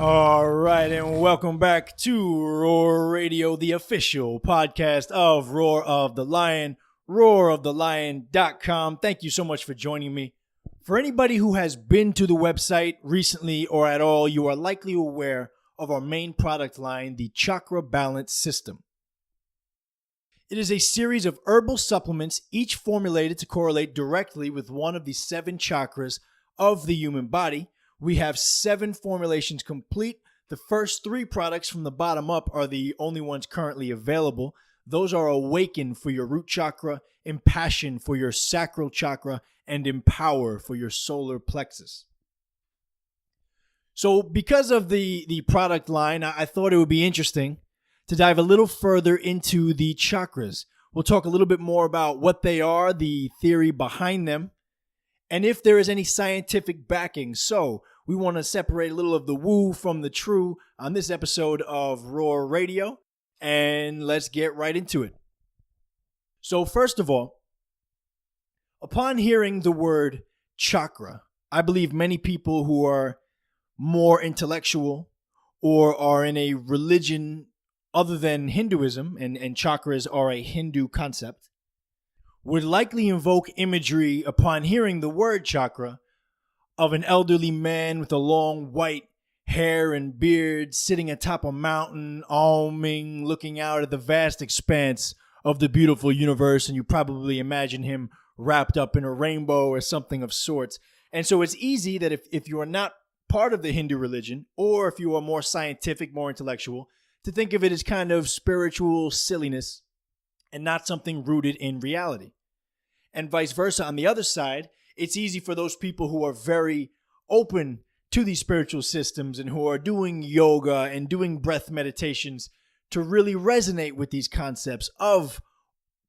All right, and welcome back to Roar Radio, the official podcast of Roar of the Lion, roarofthelion.com. Thank you so much for joining me. For anybody who has been to the website recently or at all, you are likely aware of our main product line, the Chakra Balance System. It is a series of herbal supplements, each formulated to correlate directly with one of the 7 chakras of the human body. We have 7 formulations complete. The first 3 products from the bottom up are the only ones currently available. Those are Awaken for your root chakra, Impassion for your sacral chakra, and Empower for your solar plexus. So because of the product line, I thought it would be interesting to dive a little further into the chakras. We'll talk a little bit more about what they are, the theory behind them, and if there is any scientific backing. So we want to separate a little of the woo from the true on this episode of Roar Radio, and let's get right into it. So first of all, upon hearing the word chakra, I believe many people who are more intellectual or are in a religion other than Hinduism, and chakras are a Hindu concept, would likely invoke imagery upon hearing the word chakra of an elderly man with a long white hair and beard sitting atop a mountain, alming, looking out at the vast expanse of the beautiful universe, and you probably imagine him wrapped up in a rainbow or something of sorts. And so it's easy that if you are not part of the Hindu religion, or if you are more scientific, more intellectual, to think of it as kind of spiritual silliness and not something rooted in reality. And vice versa. On the other side, it's easy for those people who are very open to these spiritual systems and who are doing yoga and doing breath meditations to really resonate with these concepts of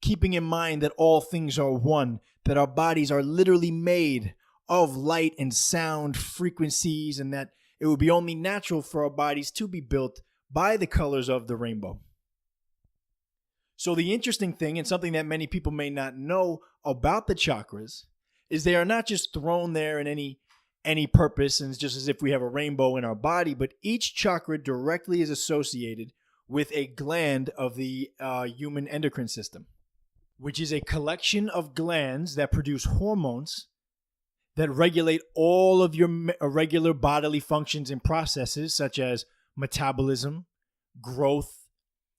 keeping in mind that all things are one, that our bodies are literally made of light and sound frequencies, and that it would be only natural for our bodies to be built by the colors of the rainbow. So the interesting thing, and something that many people may not know about the chakras, is they are not just thrown there in any purpose, and it's just as if we have a rainbow in our body, but each chakra directly is associated with a gland of the human endocrine system, which is a collection of glands that produce hormones that regulate all of your regular bodily functions and processes, such as metabolism, growth,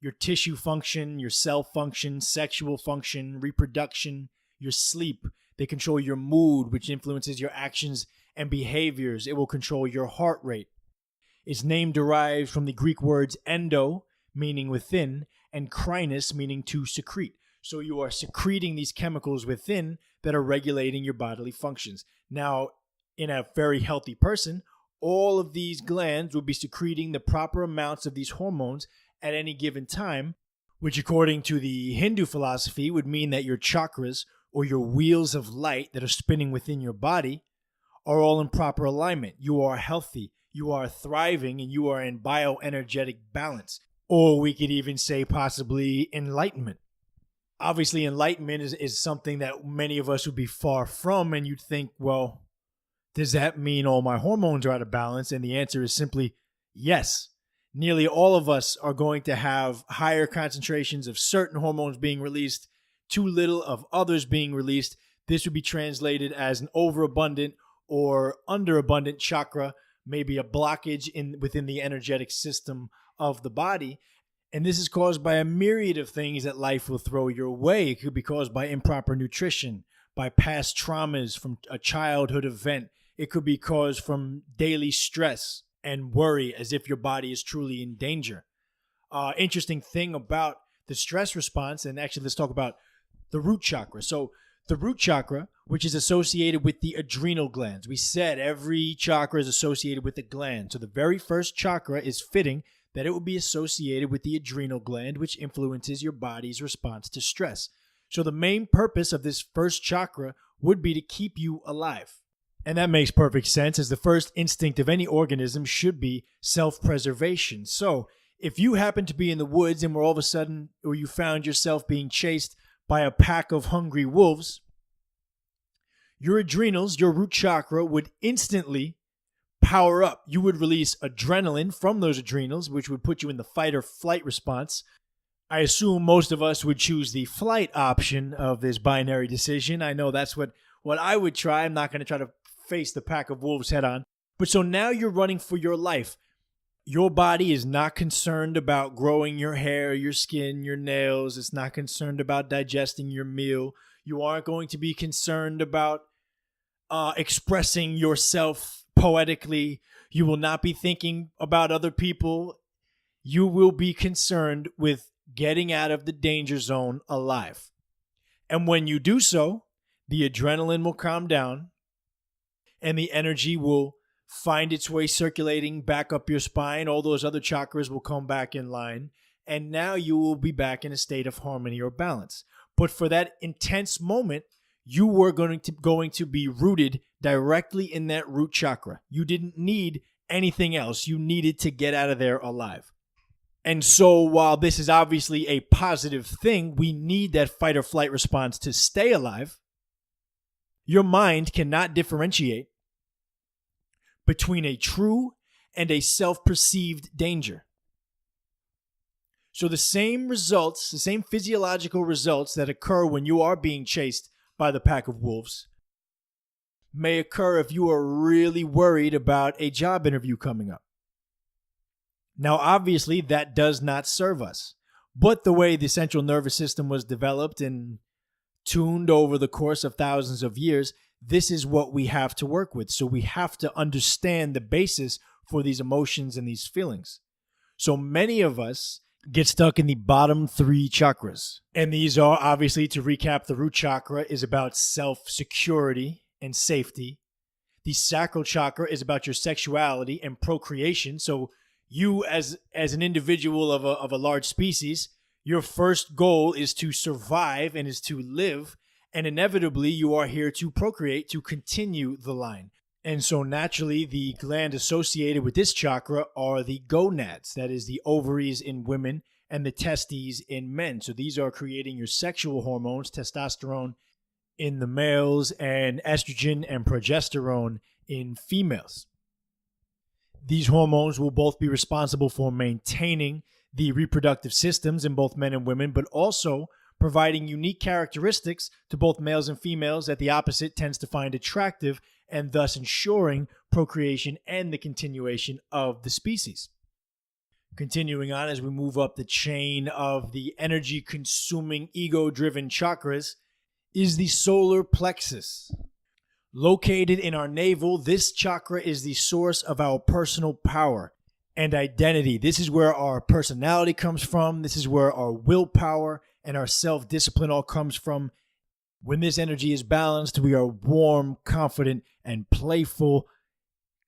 your tissue function, your cell function, sexual function, reproduction, your sleep. They control your mood, which influences your actions and behaviors. It will control your heart rate. Its name derives from the Greek words endo, meaning within, and krinos, meaning to secrete. So you are secreting these chemicals within that are regulating your bodily functions. Now, in a very healthy person, all of these glands will be secreting the proper amounts of these hormones at any given time, which according to the Hindu philosophy would mean that your chakras, or your wheels of light that are spinning within your body, are all in proper alignment. You are healthy, you are thriving, and you are in bioenergetic balance. Or we could even say possibly enlightenment. Obviously, enlightenment is something that many of us would be far from, and you'd think, well, does that mean all my hormones are out of balance? And the answer is simply yes. Nearly all of us are going to have higher concentrations of certain hormones being released, too little of others being released. This would be translated as an overabundant or underabundant chakra, maybe a blockage within the energetic system of the body. And this is caused by a myriad of things that life will throw your way. It could be caused by improper nutrition, by past traumas from a childhood event. It could be caused from daily stress and worry, as if your body is truly in danger. Interesting thing about the stress response, and actually let's talk about the root chakra. So the root chakra, which is associated with the adrenal glands. We said every chakra is associated with a gland. So the very first chakra is fitting that it will be associated with the adrenal gland, which influences your body's response to stress. So the main purpose of this first chakra would be to keep you alive. And that makes perfect sense, as the first instinct of any organism should be self-preservation. So if you happen to be in the woods and were all of a sudden, or you found yourself being chased by a pack of hungry wolves, your adrenals, your root chakra, would instantly power up. You would release adrenaline from those adrenals, which would put you in the fight or flight response. I assume most of us would choose the flight option of this binary decision. I know that's what I would try. I'm not going to try to face the pack of wolves head on. But so now you're running for your life. Your body is not concerned about growing your hair, your skin, your nails. It's not concerned about digesting your meal. You aren't going to be concerned about expressing yourself poetically. You will not be thinking about other people. You will be concerned with getting out of the danger zone alive. And when you do so, the adrenaline will calm down and the energy will find its way circulating back up your spine. All those other chakras will come back in line. And now you will be back in a state of harmony or balance. But for that intense moment, you were going to be rooted directly in that root chakra. You didn't need anything else. You needed to get out of there alive. And so while this is obviously a positive thing, we need that fight or flight response to stay alive. Your mind cannot differentiate between a true and a self-perceived danger. So the same results, the same physiological results that occur when you are being chased by the pack of wolves may occur if you are really worried about a job interview coming up. Now, obviously, that does not serve us. But the way the central nervous system was developed and tuned over the course of thousands of years, this is what we have to work with. So we have to understand the basis for these emotions and these feelings. So many of us get stuck in the bottom three chakras. And these are, obviously, to recap, the root chakra is about self-security and safety. The sacral chakra is about your sexuality and procreation. So you as an individual of a large species, your first goal is to survive and is to live. And inevitably, you are here to procreate, to continue the line. And so naturally, the gland associated with this chakra are the gonads, that is the ovaries in women, and the testes in men. So these are creating your sexual hormones, testosterone in the males, and estrogen and progesterone in females. These hormones will both be responsible for maintaining the reproductive systems in both men and women, but also providing unique characteristics to both males and females that the opposite tends to find attractive, and thus ensuring procreation and the continuation of the species. Continuing on as we move up the chain of the energy-consuming, ego-driven chakras is the solar plexus. Located in our navel, this chakra is the source of our personal power and identity. This is where our personality comes from. This is where our willpower and our self-discipline all comes from. When this energy is balanced, we are warm, confident, and playful,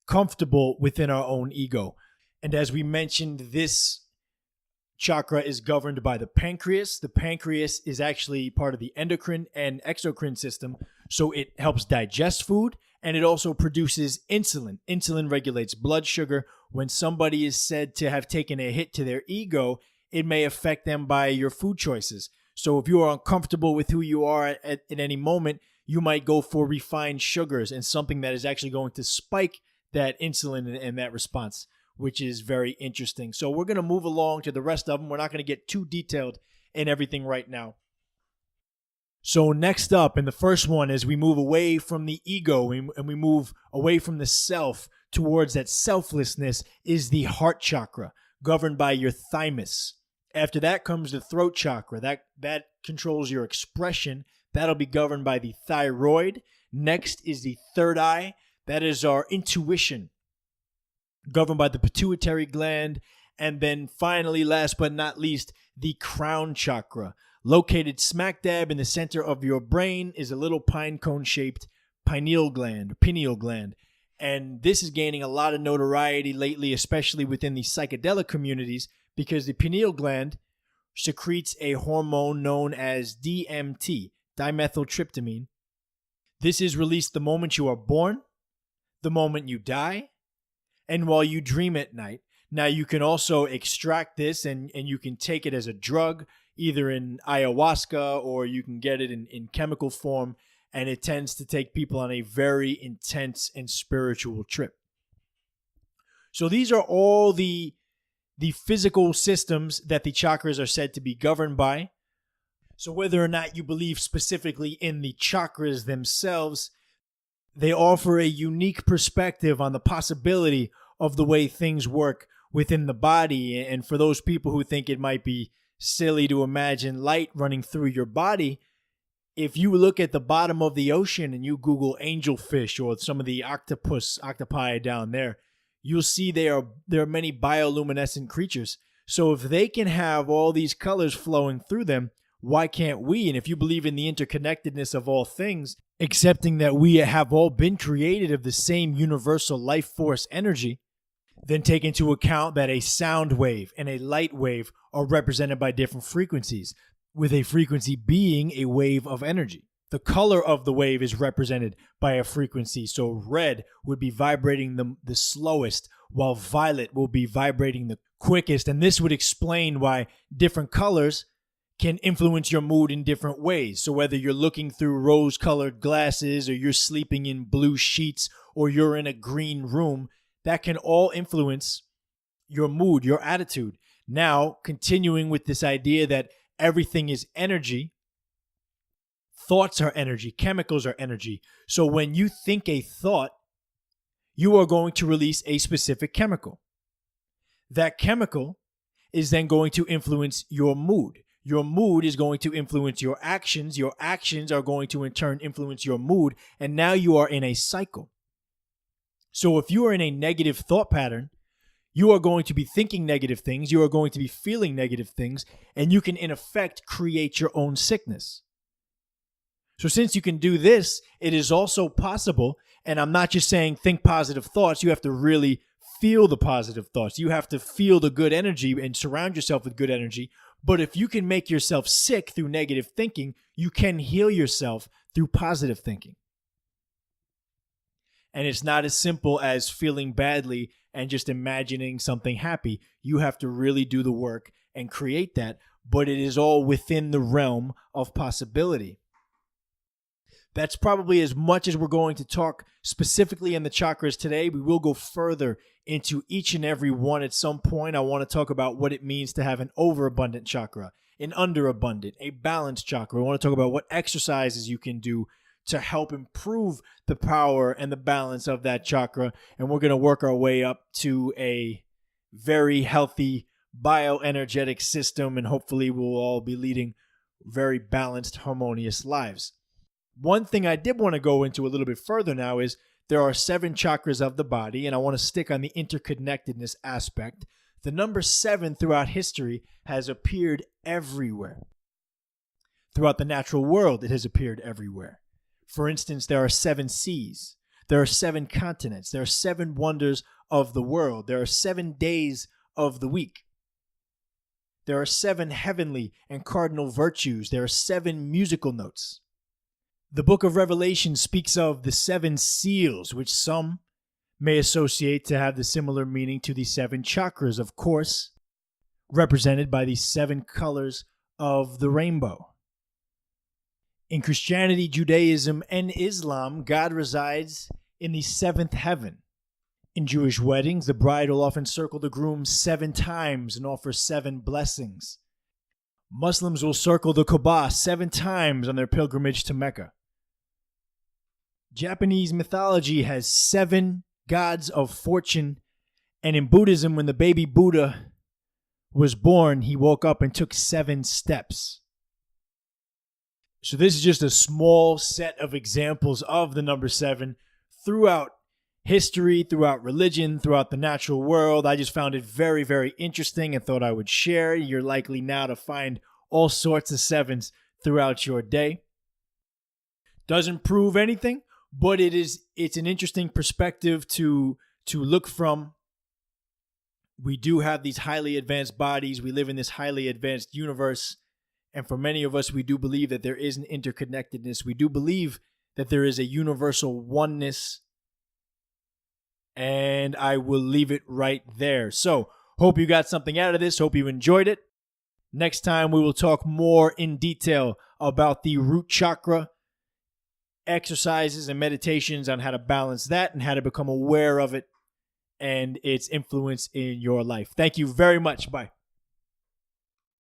comfortable within our own ego. And as we mentioned, this chakra is governed by the pancreas. The pancreas is actually part of the endocrine and exocrine system, so it helps digest food, and it also produces insulin. Insulin regulates blood sugar. When somebody is said to have taken a hit to their ego, it may affect them by your food choices. So if you are uncomfortable with who you are at any moment, you might go for refined sugars and something that is actually going to spike that insulin and that response, which is very interesting. So we're going to move along to the rest of them. We're not going to get too detailed in everything right now. So next up, and the first one, as we move away from the ego and we move away from the self towards that selflessness, is the heart chakra, governed by your thymus. After that comes the throat chakra. That controls your expression. That'll be governed by the thyroid. Next is the third eye. That is our intuition, governed by the pituitary gland. And then finally, last but not least, the crown chakra. Located smack dab in the center of your brain is a little pine cone-shaped pineal gland. And this is gaining a lot of notoriety lately, especially within the psychedelic communities, because the pineal gland secretes a hormone known as DMT, dimethyltryptamine. This is released the moment you are born, the moment you die, and while you dream at night. Now, you can also extract this and you can take it as a drug, either in ayahuasca or you can get it in chemical form, and it tends to take people on a very intense and spiritual trip. So these are all the physical systems that the chakras are said to be governed by. So whether or not you believe specifically in the chakras themselves, they offer a unique perspective on the possibility of the way things work within the body. And for those people who think it might be silly to imagine light running through your body, if you look at the bottom of the ocean and you Google angelfish or some of the octopi down there, you'll see there are many bioluminescent creatures. So if they can have all these colors flowing through them, why can't we? And if you believe in the interconnectedness of all things, accepting that we have all been created of the same universal life force energy, then take into account that a sound wave and a light wave are represented by different frequencies, with a frequency being a wave of energy. The color of the wave is represented by a frequency. So red would be vibrating the slowest, while violet will be vibrating the quickest. And this would explain why different colors can influence your mood in different ways. So whether you're looking through rose-colored glasses, or you're sleeping in blue sheets, or you're in a green room, that can all influence your mood, your attitude. Now, continuing with this idea that everything is energy, thoughts are energy, chemicals are energy. So when you think a thought, you are going to release a specific chemical. That chemical is then going to influence your mood. Your mood is going to influence your actions. Your actions are going to in turn influence your mood. And now you are in a cycle. So if you are in a negative thought pattern, you are going to be thinking negative things. You are going to be feeling negative things. And you can, in effect, create your own sickness. So since you can do this, it is also possible, and I'm not just saying think positive thoughts, you have to really feel the positive thoughts. You have to feel the good energy and surround yourself with good energy. But if you can make yourself sick through negative thinking, you can heal yourself through positive thinking. And it's not as simple as feeling badly and just imagining something happy. You have to really do the work and create that, but it is all within the realm of possibility. That's probably as much as we're going to talk specifically in the chakras today. We will go further into each and every one at some point. I want to talk about what it means to have an overabundant chakra, an underabundant, a balanced chakra. I want to talk about what exercises you can do to help improve the power and the balance of that chakra. And we're going to work our way up to a very healthy bioenergetic system, and hopefully we'll all be leading very balanced, harmonious lives. One thing I did want to go into a little bit further now is there are 7 chakras of the body, and I want to stick on the interconnectedness aspect. The number 7 throughout history has appeared everywhere. Throughout the natural world, it has appeared everywhere. For instance, there are 7 seas. There are 7 continents. There are 7 wonders of the world. There are 7 days of the week. There are 7 heavenly and cardinal virtues. There are 7 musical notes. The book of Revelation speaks of the 7 seals, which some may associate to have the similar meaning to the 7 chakras, of course, represented by the 7 colors of the rainbow. In Christianity, Judaism, and Islam, God resides in the 7th heaven. In Jewish weddings, the bride will often circle the groom 7 times and offer 7 blessings. Muslims will circle the Kaaba 7 times on their pilgrimage to Mecca. Japanese mythology has 7 gods of fortune, and in Buddhism, when the baby Buddha was born, he woke up and took 7 steps. So this is just a small set of examples of the number 7 throughout history, throughout religion, throughout the natural world. I just found it very, very interesting and thought I would share. You're likely now to find all sorts of 7s throughout your day. Doesn't prove anything, but it's an interesting perspective to look from. We do have these highly advanced bodies. We live in this highly advanced universe. And for many of us, we do believe that there is an interconnectedness. We do believe that there is a universal oneness. And I will leave it right there. So, hope you got something out of this. Hope you enjoyed it. Next time, we will talk more in detail about the root chakra, exercises and meditations on how to balance that and how to become aware of it and its influence in your life. Thank you very much. Bye.